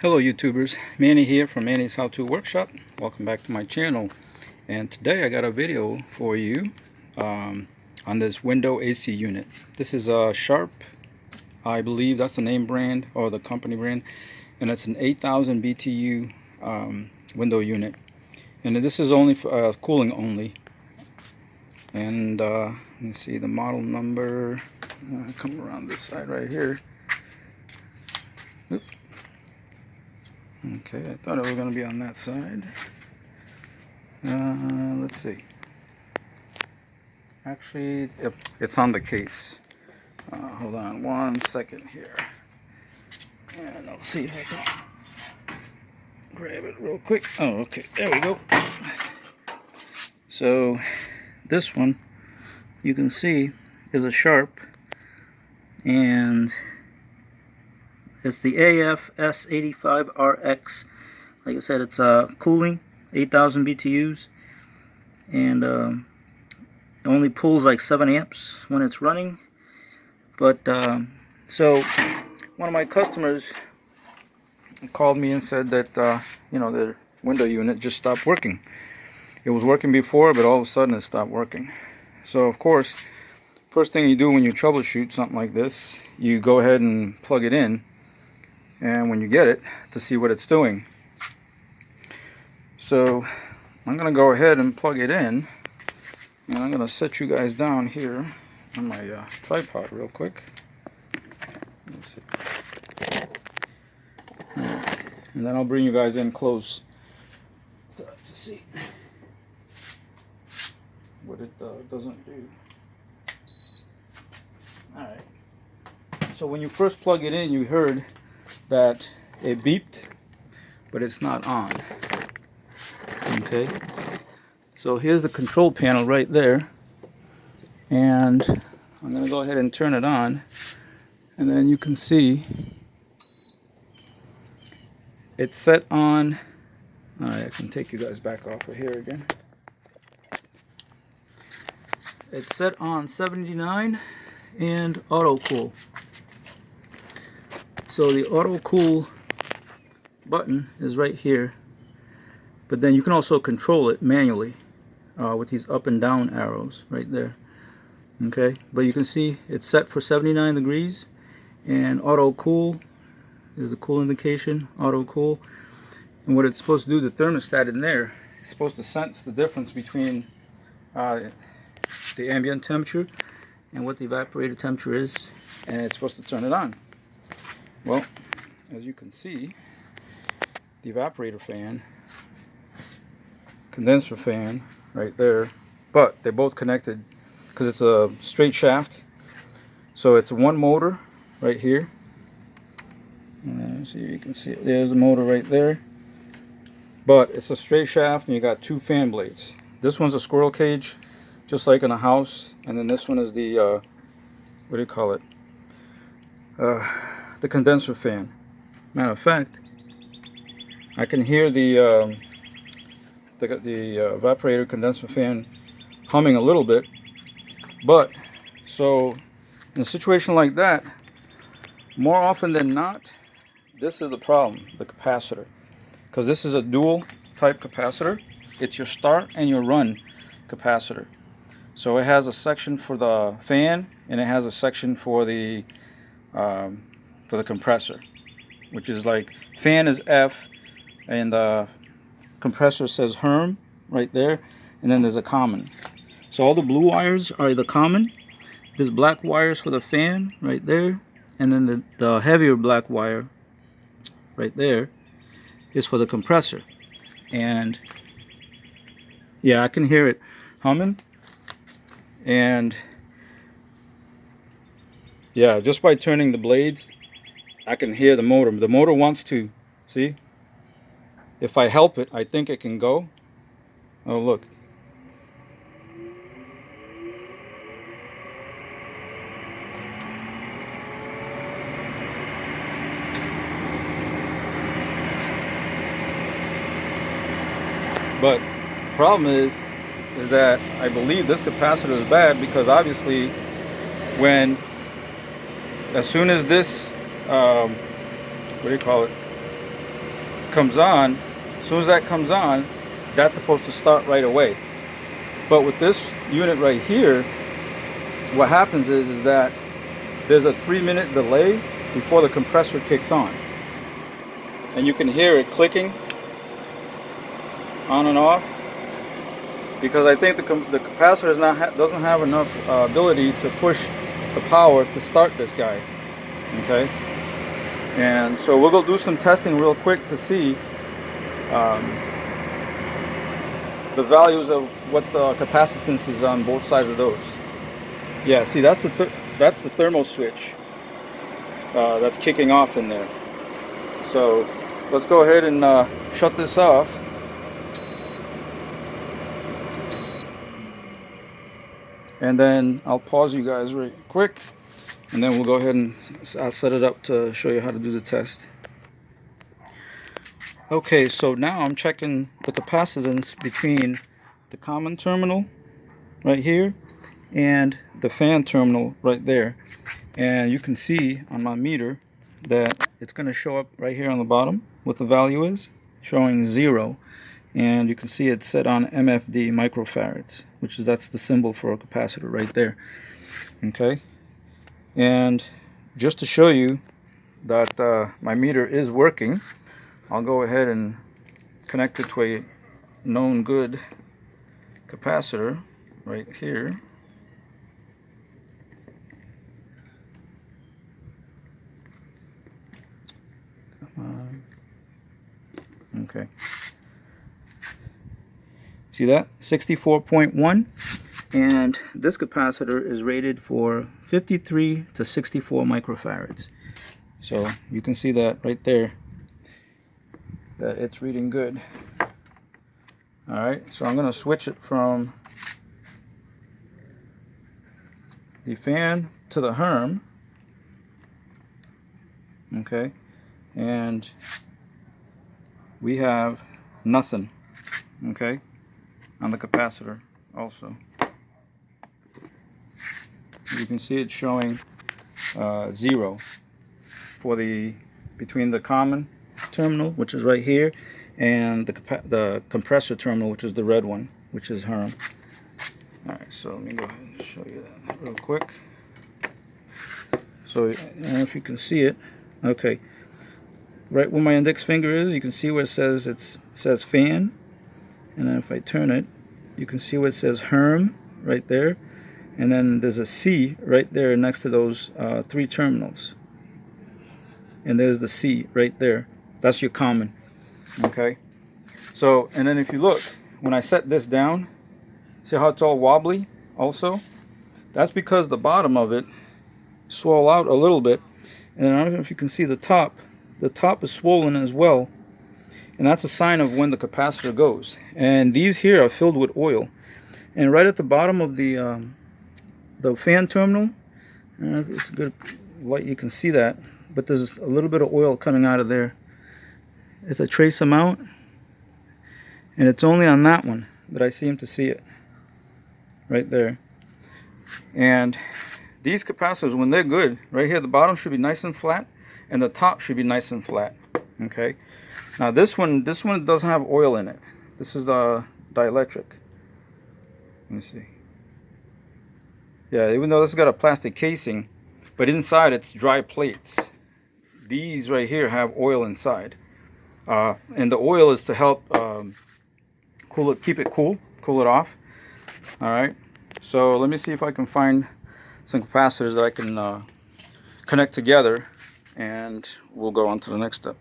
Hello YouTubers, Manny here from Manny's How To Workshop. Welcome back to my channel. And today I got a video for you on this window AC unit. This is a Sharp, I believe that's the name brand or the company brand, and it's an 8000 BTU window unit. And this is only for cooling only. And let me see the model number. Come around this side right here. Oop. Okay, I thought it was going to be on that side. Let's see. Actually, yep, it's on the case. Hold on one second here. And I'll see if I can grab it real quick. Oh, okay, there we go. So, this one, you can see, is a Sharp. And it's the AF-S85RX. Like I said, it's cooling, 8,000 BTUs, and it only pulls like 7 amps when it's running. But so one of my customers called me and said that you know, the window unit just stopped working. It was working before, but all of a sudden it stopped working. So of course, first thing you do when you troubleshoot something like this, you go ahead and plug it in. And when you get it, to see what it's doing. So I'm going to go ahead and plug it in, and I'm going to set you guys down here on my tripod real quick. Let's see. And then I'll bring you guys in close to see what it doesn't do. Alright, so when you first plug it in, you heard that it beeped, but it's not on. Okay, so here's the control panel right there, and I'm going to go ahead and turn it on, and then you can see it's set on. Alright, I can take you guys back off of here again. It's set on 79 and auto cool. So the auto cool button is right here, but then you can also control it manually with these up and down arrows right there. Okay, but you can see it's set for 79 degrees, and auto cool is the cool indication, auto cool. And what it's supposed to do, the thermostat in there, it's supposed to sense the difference between the ambient temperature and what the evaporator temperature is, and it's supposed to turn it on. Well, as you can see, the evaporator fan, condenser fan right there, but they're both connected because it's a straight shaft. So it's one motor right here. So you can see it. There's the motor right there. But it's a straight shaft, and you got two fan blades. This one's a squirrel cage, just like in a house, and then this one is the what do you call it? The condenser fan. Matter of fact, I can hear the evaporator condenser fan humming a little bit. But so in a situation like that, more often than not, this is the problem, the capacitor, because this is a dual type capacitor. It's your start and your run capacitor. So it has a section for the fan, and it has a section for the compressor, which is like fan is F, and the compressor says Herm right there, and then there's a common. So all the blue wires are the common. There's black wires for the fan right there, and then the heavier black wire right there is for the compressor. And yeah, I can hear it humming. And yeah, just by turning the blades, I can hear the motor. The motor wants to, see? If I help it, I think it can go. Oh, look. But the problem is that I believe this capacitor is bad, because obviously as soon as this what do you call it, comes on, as soon as that comes on, that's supposed to start right away. But with this unit right here, what happens is that there's a 3-minute delay before the compressor kicks on. And you can hear it clicking on and off, because I think the capacitor doesn't have enough ability to push the power to start this guy. Okay, and so we'll go do some testing real quick to see the values of what the capacitance is on both sides of those. Yeah, see, that's the thermal switch that's kicking off in there. So let's go ahead and shut this off. And then I'll pause you guys real quick, and then we'll go ahead and I'll set it up to show you how to do the test. Okay, so now I'm checking the capacitance between the common terminal right here and the fan terminal right there. And you can see on my meter that it's going to show up right here on the bottom what the value is, showing 0. And you can see it's set on MFD, microfarads, that's the symbol for a capacitor right there. Okay, and just to show you that my meter is working, I'll go ahead and connect it to a known good capacitor right here. Come on. Okay. See that? 64.1, and this capacitor is rated for 53 to 64 microfarads. So you can see that right there, that it's reading good. Alright, so I'm going to switch it from the fan to the Herm. Okay, and we have nothing. Okay, on the capacitor also. You can see it's showing 0 for between the common terminal, which is right here, and the compressor terminal, which is the red one, which is Herm. Alright, so let me go ahead and show you that real quick. So, and if you can see it, okay, right where my index finger is, you can see where it says fan. And then if I turn it, you can see where it says Herm right there. And then there's a C right there next to those 3 terminals. And there's the C right there. That's your common. Okay. So, and then if you look, when I set this down, see how it's all wobbly also? That's because the bottom of it swelled out a little bit. And I don't know if you can see the top. The top is swollen as well. And that's a sign of when the capacitor goes. And these here are filled with oil. And right at the bottom of the fan terminal, I don't know if it's a good light, you can see that, but there's a little bit of oil coming out of there. It's a trace amount, and it's only on that one that I seem to see it. Right there. And these capacitors, when they're good, right here, the bottom should be nice and flat, and the top should be nice and flat. Okay. Now this one doesn't have oil in it. This is the dielectric. Let me see. Yeah, even though this has got a plastic casing, but inside it's dry plates. These right here have oil inside, and the oil is to help cool it, keep it cool it off. All right. So let me see if I can find some capacitors that I can connect together, and we'll go on to the next step.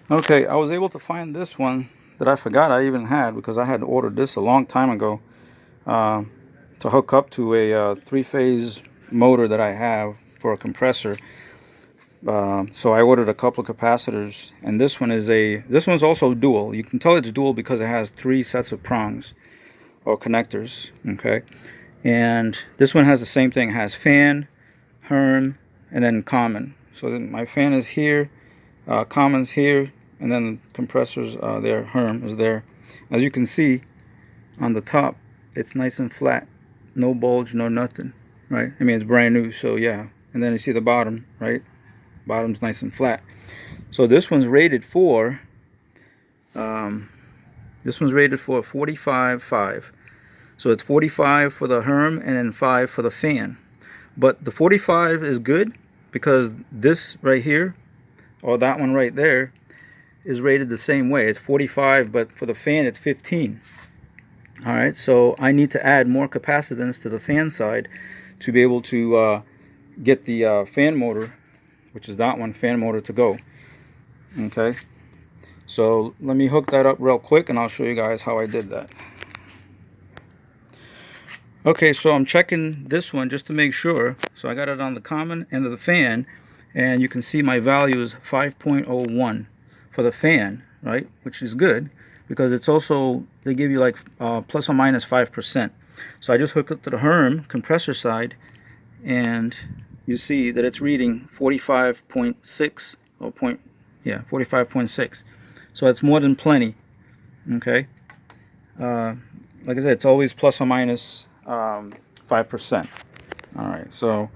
Okay, I was able to find this one that I forgot I even had, because I had ordered this a long time ago to hook up to a 3-phase motor that I have for a compressor. So I ordered a couple of capacitors, and this one's also dual. You can tell it's dual because it has 3 sets of prongs or connectors. Okay, and this one has the same thing. It has fan, Herm, and then common. So then my fan is here, common's here, and then compressors there, Herm is there. As you can see on the top, it's nice and flat, no bulge, no nothing, right? I mean, it's brand new, so yeah. And then you see the bottom, right? bottom's nice and flat. So this one's rated for 45.5. So it's 45 for the Herm and then 5 for the fan. But the 45 is good because this right here, or that one right there, is rated the same way. It's 45, but for the fan it's 15. All right, so I need to add more capacitance to the fan side to be able to get the fan motor, which is that one, fan motor, to go. Okay, so let me hook that up real quick and I'll show you guys how I did that. Okay, so I'm checking this one just to make sure. So I got it on the common end of the fan, and you can see my value is 5.01 for the fan, right? Which is good because it's also, they give you like plus or minus 5%. So I just hooked up to the Herm compressor side, and you see that it's reading 45.6 or 45.6. So it's more than plenty. Okay. Like I said, it's always plus or minus 5%. All right, so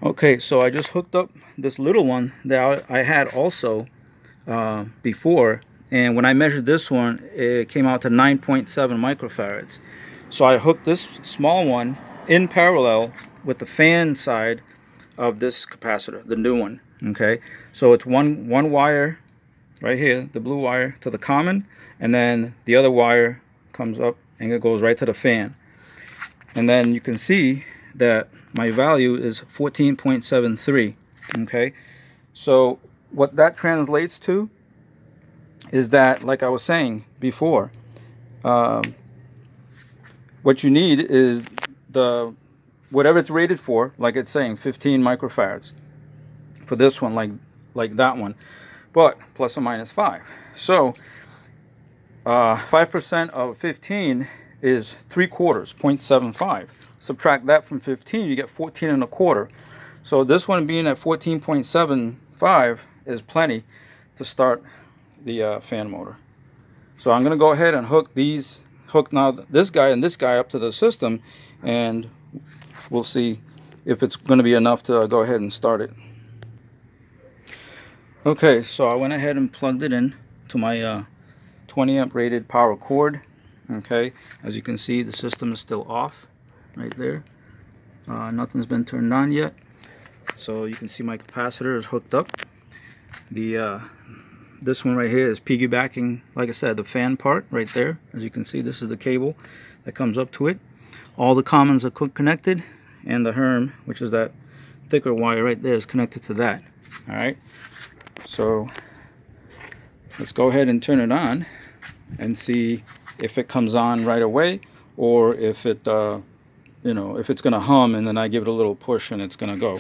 okay, so I just hooked up this little one that I had also before, and when I measured this one, it came out to 9.7 microfarads. So I hooked this small one in parallel with the fan side of this capacitor, the new one. Okay, so it's one wire right here, the blue wire, to the common, and then the other wire comes up and it goes right to the fan. And then you can see that my value is 14.73. Okay, so what that translates to is that, like I was saying before, what you need is the whatever it's rated for, like it's saying 15 microfarads for this one, like that one, but plus or minus 5. So 5% of 15 is 3/4, 0.75. Subtract that from 15, you get 14.25. So this one being at 14.75 is plenty to start the fan motor. So I'm going to go ahead and hook now this guy and this guy up to the system, and we'll see if it's going to be enough to go ahead and start it. Okay, so I went ahead and plugged it in to my 20 amp rated power cord. Okay, as you can see, the system is still off right there. Nothing's been turned on yet. So you can see my capacitor is hooked up. This one right here is piggybacking, like I said, the fan part right there. As you can see, this is the cable that comes up to it. All the commons are connected, and the Herm, which is that thicker wire right there, is connected to that. All right, so let's go ahead and turn it on and see if it comes on right away, or if it if it's gonna hum and then I give it a little push and it's gonna go.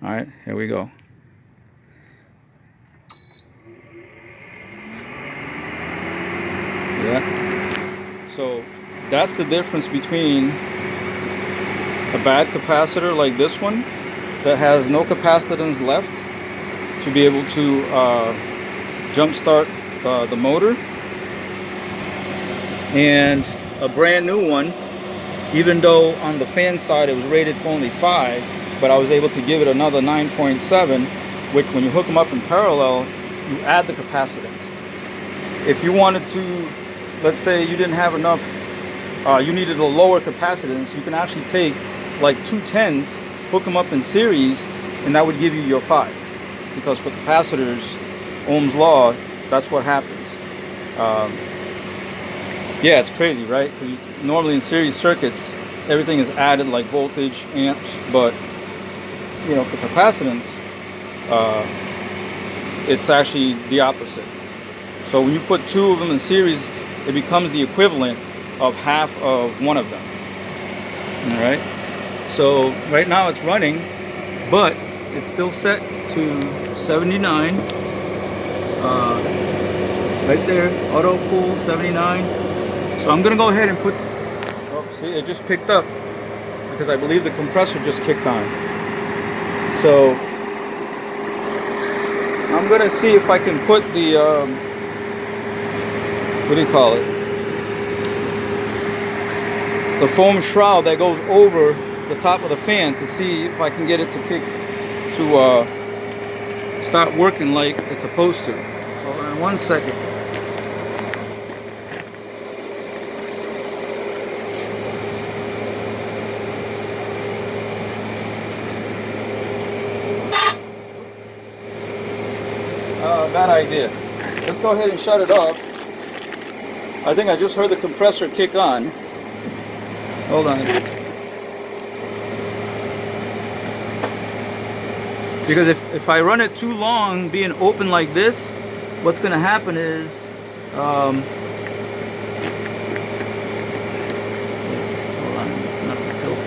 All right, here we go. Yeah. So that's the difference between a bad capacitor like this one that has no capacitance left to be able to jump start the motor, and a brand new one, even though on the fan side it was rated for only 5, but I was able to give it another 9.7, which when you hook them up in parallel, you add the capacitance. If you wanted to, let's say you didn't have enough, you needed a lower capacitance, you can actually take like 2 10s, hook them up in series, and that would give you your 5. Because for capacitors, Ohm's law, that's what happens. Yeah, it's crazy, right? Because normally in series circuits, everything is added like voltage, amps, but for capacitance, it's actually the opposite. So when you put 2 of them in series, it becomes the equivalent of half of one of them. All right. So right now it's running, but it's still set to 79. Right there, auto cool 79. So I'm gonna go ahead and put. Oh, see, it just picked up because I believe the compressor just kicked on. So I'm gonna see if I can put the what do you call it? The foam shroud that goes over the top of the fan to see if I can get it to to start working like it's supposed to. Hold on 1 second. Bad idea. Let's go ahead and shut it off. I think I just heard the compressor kick on. Hold on. Because if I run it too long being open like this, what's going to happen is hold on, it's not the tilt.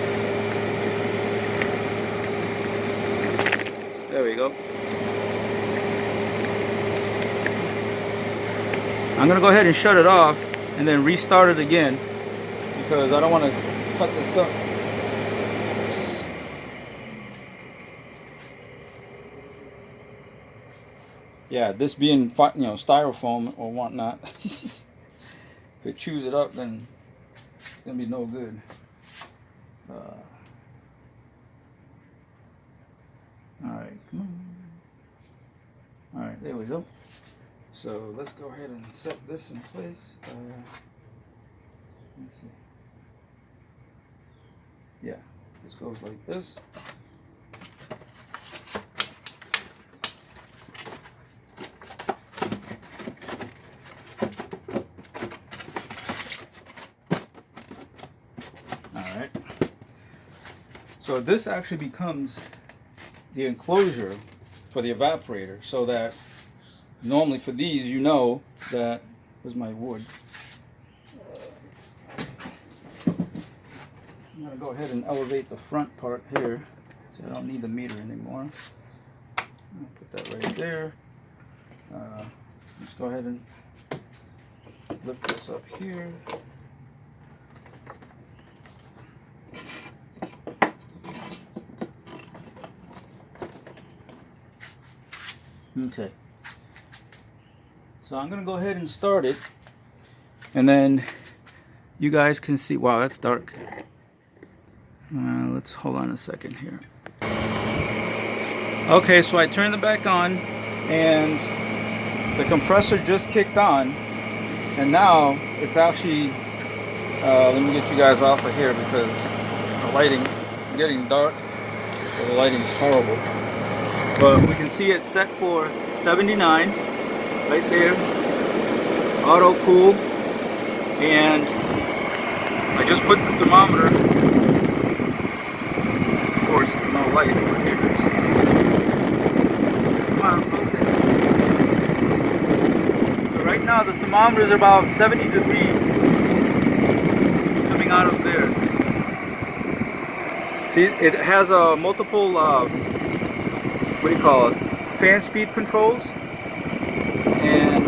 There we go. I'm going to go ahead and shut it off and then restart it again because I don't want to cut this up. Yeah, this being, styrofoam or whatnot, if it chews it up, then it's going to be no good. Alright, come on. Alright, there we go. So let's go ahead and set this in place. Let's see. Yeah, this goes like this. Alright. So this actually becomes the enclosure for the evaporator, so that normally for these, that, where's my wood? I'm going to go ahead and elevate the front part here, so I don't need the meter anymore. I'll put that right there. Let's go ahead and lift this up here. Okay. So I'm going to go ahead and start it, and then you guys can see. Wow, that's dark. Let's hold on a second here. Okay, so I turned it back on, and the compressor just kicked on, and now it's actually, let me get you guys off of here because the lighting is getting dark. So the lighting is horrible. But we can see it's set for 79. Right there, auto cool, and I just put the thermometer. Of course, there's no light over here. Come on, focus. So right now the thermometer is about 70 degrees coming out of there. See, it has a multiple, what do you call it? Fan speed controls. And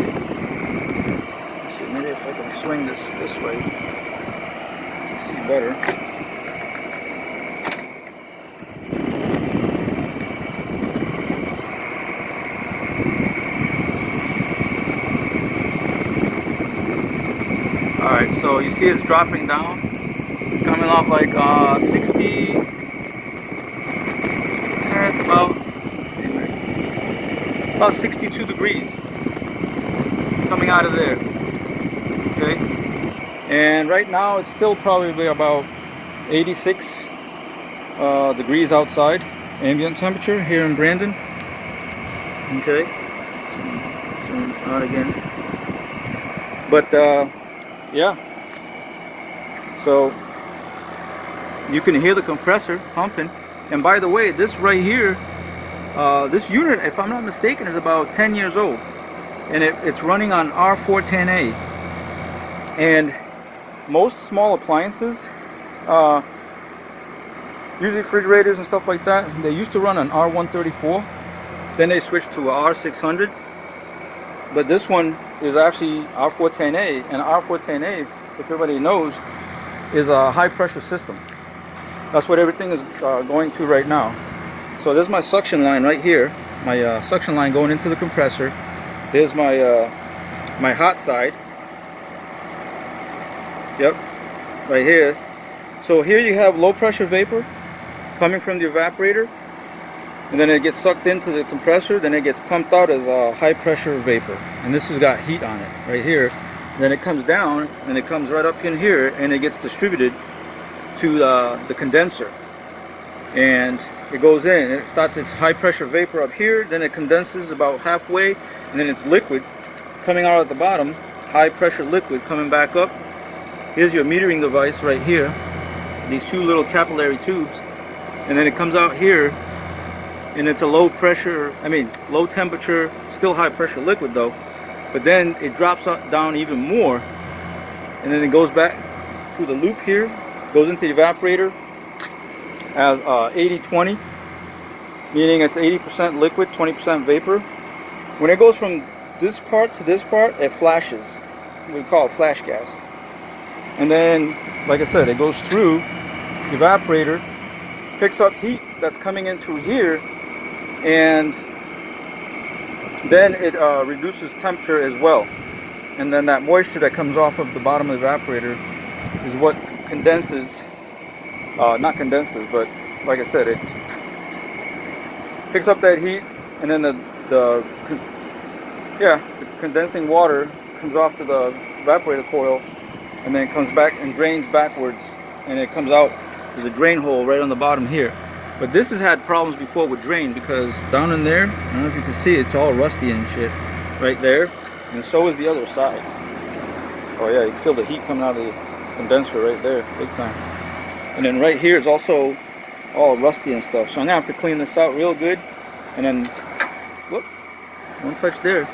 let's see, maybe if I can swing this way, you can see better. Alright, so you see it's dropping down. It's coming off like 60. Yeah, it's about, let's see, about 62 degrees. Coming out of there. Okay, and right now it's still probably about 86 degrees outside, ambient temperature here in Brandon. Okay, so turn it on again. But yeah, so you can hear the compressor pumping. And by the way, this right here, this unit, if I'm not mistaken, is about 10 years old. And it's running on R410A. And most small appliances, usually refrigerators and stuff like that, they used to run on R134. Then they switched to R600. But this one is actually R410A. And R410A, if everybody knows, is a high pressure system. That's what everything is going to right now. So there's my suction line right here. My suction line going into the compressor. There's my my hot side. Yep, right here. So here you have low pressure vapor coming from the evaporator, and then it gets sucked into the compressor, then it gets pumped out as a high pressure vapor, and this has got heat on it right here. Then it comes down and it comes right up in here, and it gets distributed to the condenser, and it goes in. It starts its high pressure vapor up here, then it condenses about halfway, and then it's liquid coming out at the bottom, high pressure liquid coming back up. Here's your metering device right here, these two little capillary tubes, and then it comes out here, and it's a low pressure, low temperature, still high pressure liquid though, but then it drops down even more, and then it goes back through the loop here, goes into the evaporator as 80-20, meaning it's 80% liquid, 20% vapor. When it goes from this part to this part, it flashes. We call it flash gas. And then, like I said, it goes through the evaporator, picks up heat that's coming in through here, and then it reduces temperature as well. And then that moisture that comes off of the bottom of the evaporator is what condenses, not condenses, but like I said, it picks up that heat, and then the condensing water comes off to the evaporator coil, and then it comes back and drains backwards, and it comes out. There's a drain hole right on the bottom here. But this has had problems before with drain, because down in there, I don't know if you can see, it's all rusty and shit right there, and so is the other side. Oh yeah, you can feel the heat coming out of the condenser right there, big time. And then right here is also all rusty and stuff, so I'm gonna have to clean this out real good, and then, whoop, don't touch there.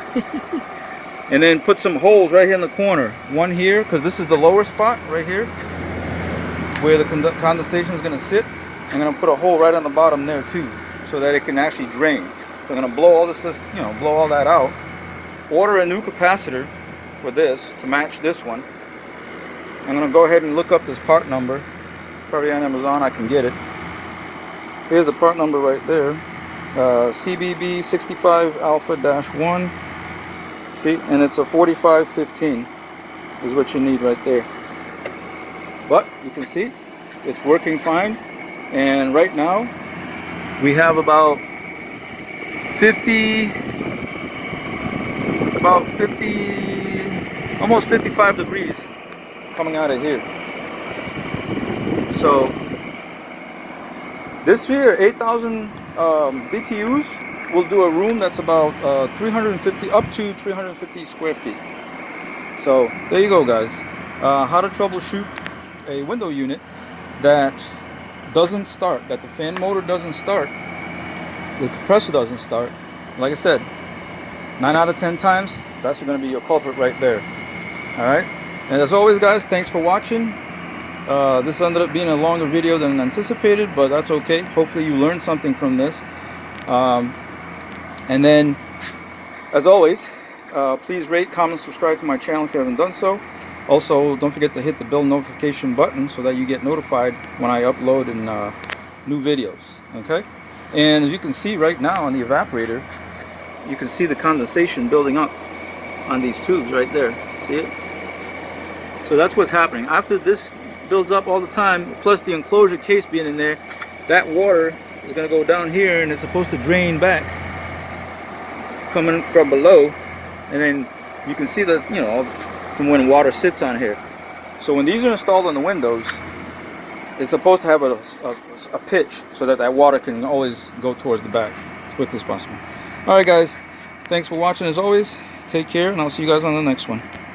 And then put some holes right here in the corner. One here, because this is the lower spot right here, where the condensation is gonna sit. I'm gonna put a hole right on the bottom there too, so that it can actually drain. So I'm gonna blow all this, blow all that out. Order a new capacitor for this to match this one. I'm gonna go ahead and look up this part number. Probably on Amazon I can get it. Here's the part number right there, CBB 65 Alpha-1. See, and it's a 4515 is what you need right there. But you can see it's working fine. And right now we have about 50, it's about 50, almost 55 degrees coming out of here. So this here, 8,000 BTUs will do a room that's about 350 up to 350 square feet. So there you go, guys. How to troubleshoot a window unit that doesn't start, that the fan motor doesn't start, the compressor doesn't start. Like I said, 9 out of 10 times, that's going to be your culprit right there. Alright, and as always, guys, thanks for watching. This ended up being a longer video than anticipated, but that's okay. Hopefully you learned something from this. And then, as always, please rate, comment, subscribe to my channel if you haven't done so. Also, don't forget to hit the bell notification button so that you get notified when I upload new videos. Okay? And as you can see right now on the evaporator, you can see the condensation building up on these tubes right there. See it? So that's what's happening. After this builds up all the time, plus the enclosure case being in there, that water is going to go down here, and it's supposed to drain back coming from below, and then you can see the, from when water sits on here. So when these are installed on the windows, it's supposed to have a pitch so that water can always go towards the back as quickly as possible. Alright guys, thanks for watching as always. Take care, and I'll see you guys on the next one.